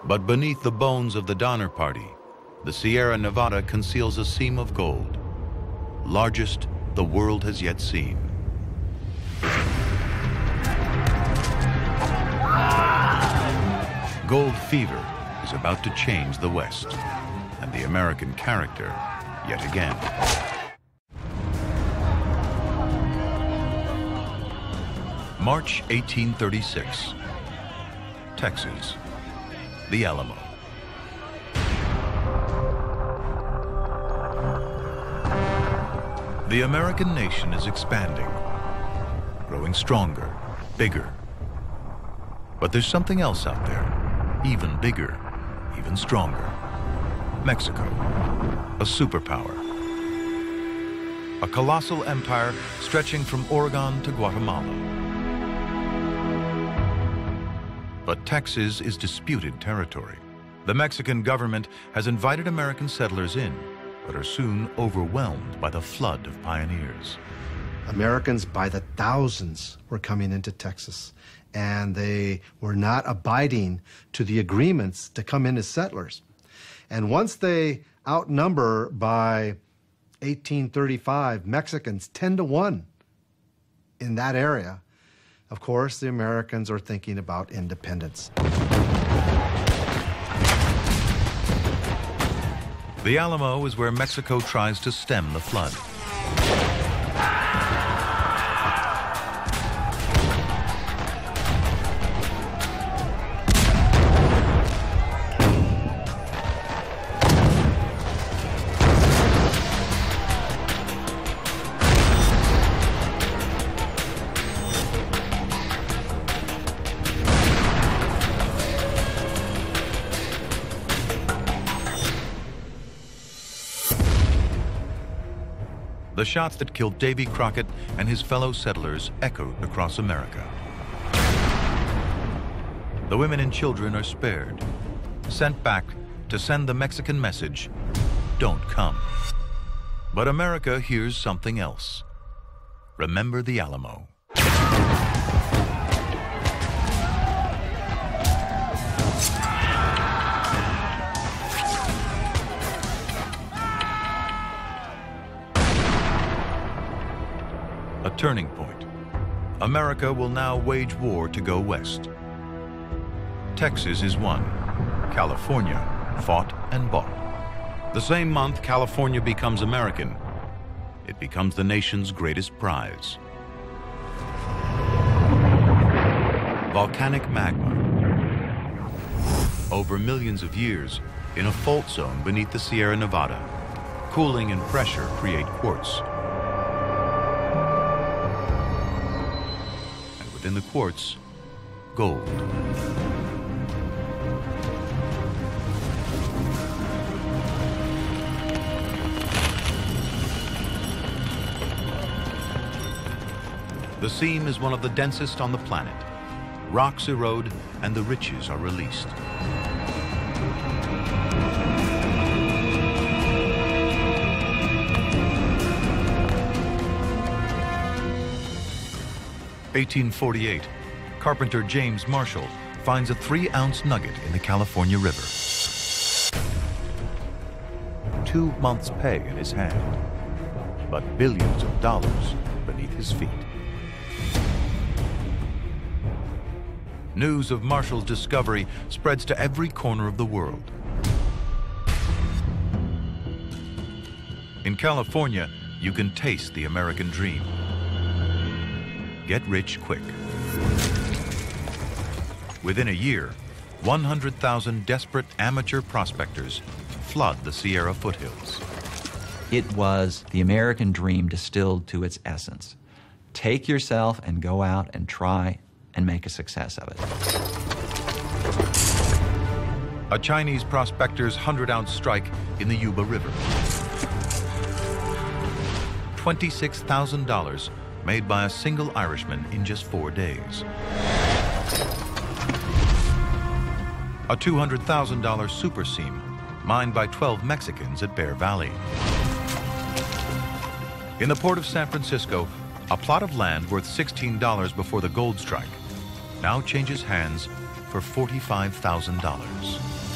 But beneath the bones of the Donner Party, the Sierra Nevada conceals a seam of gold, largest the world has yet seen. Gold fever is about to change the West and the American character yet again. March 1836, Texas, the Alamo. The American nation is expanding, growing stronger, bigger. But there's something else out there, even bigger, even stronger. Mexico, a superpower. A colossal empire stretching from Oregon to Guatemala. But Texas is disputed territory. The Mexican government has invited American settlers in, but are soon overwhelmed by the flood of pioneers. Americans by the thousands were coming into Texas, and they were not abiding to the agreements to come in as settlers. And once they outnumber by 1835 Mexicans 10-1 in that area, of course, the Americans are thinking about independence. The Alamo is where Mexico tries to stem the flood. The shots that killed Davy Crockett and his fellow settlers echoed across America. The women and children are spared, sent back to send the Mexican message, don't come. But America hears something else. Remember the Alamo. A turning point. America will now wage war to go west. Texas is won. California fought and bought. The same month California becomes American, it becomes the nation's greatest prize. Volcanic magma. Over millions of years, in a fault zone beneath the Sierra Nevada, cooling and pressure create quartz. In the quartz, gold. The seam is one of the densest on the planet. Rocks erode and the riches are released. In 1848, carpenter James Marshall finds a 3-ounce nugget in the California River. 2 months' pay in his hand, but billions of dollars beneath his feet. News of Marshall's discovery spreads to every corner of the world. In California, you can taste the American dream. Get rich quick. Within a year, 100,000 desperate amateur prospectors flood the Sierra foothills. It was the American dream distilled to its essence. Take yourself and go out and try and make a success of it. A Chinese prospector's 100-ounce strike in the Yuba River. $26,000 made by a single Irishman in just 4 days. A $200,000 super seam mined by 12 Mexicans at Bear Valley. In the port of San Francisco, a plot of land worth $16 before the gold strike now changes hands for $45,000.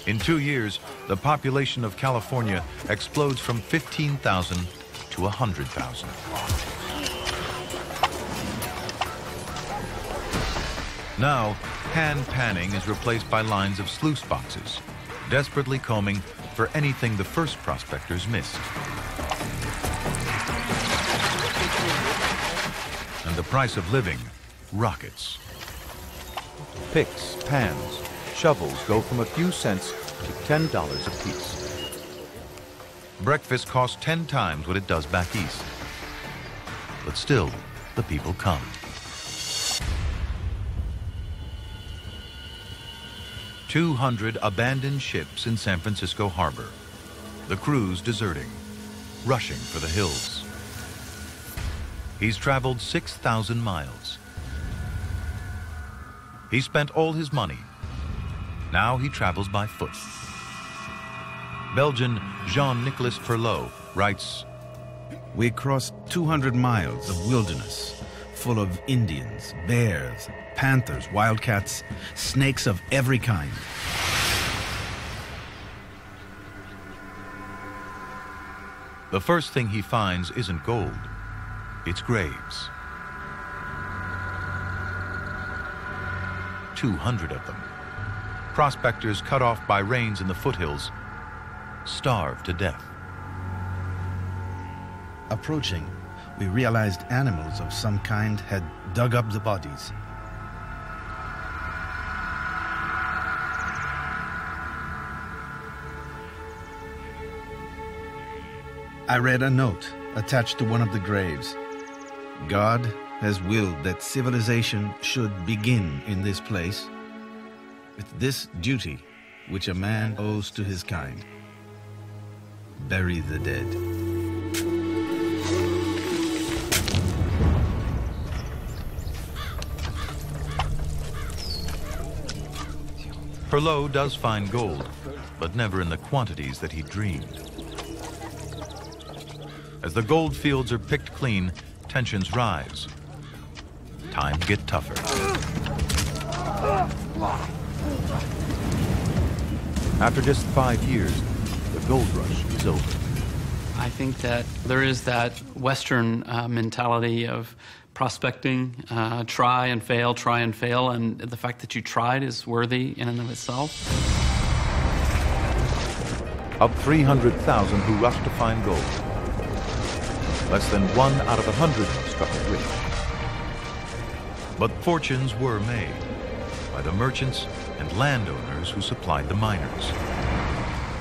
In 2 years, the population of California explodes from 15,000 to 100,000. Now, hand panning is replaced by lines of sluice boxes, desperately combing for anything the first prospectors missed. And the price of living rockets. Picks, pans, shovels go from a few cents to $10 apiece. Breakfast costs 10 times what it does back east. But still, the people come. "200 abandoned ships in San Francisco Harbor. The crews deserting, rushing for the hills. He's traveled 6,000 miles. He spent all his money. Now he travels by foot." Belgian Jean-Nicolas Perlot writes, "We crossed 200 miles of wilderness, full of Indians, bears, panthers, wildcats, snakes of every kind. The first thing he finds isn't gold, it's graves. 200 of them. Prospectors cut off by rains in the foothills, starved to death. Approaching, we realized animals of some kind had dug up the bodies. I read a note attached to one of the graves. God has willed that civilization should begin in this place with this duty which a man owes to his kind: bury the dead. Perlot does find gold, but never in the quantities that he dreamed. As the gold fields are picked clean, tensions rise. Times get tougher. After just 5 years, the gold rush is over. I think that there is that Western mentality of prospecting, try and fail, and the fact that you tried is worthy in and of itself. Of 300,000 who rushed to find gold, less than 1 out of 100 struck it rich. But fortunes were made by the merchants and landowners who supplied the miners.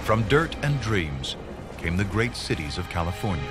From dirt and dreams came the great cities of California.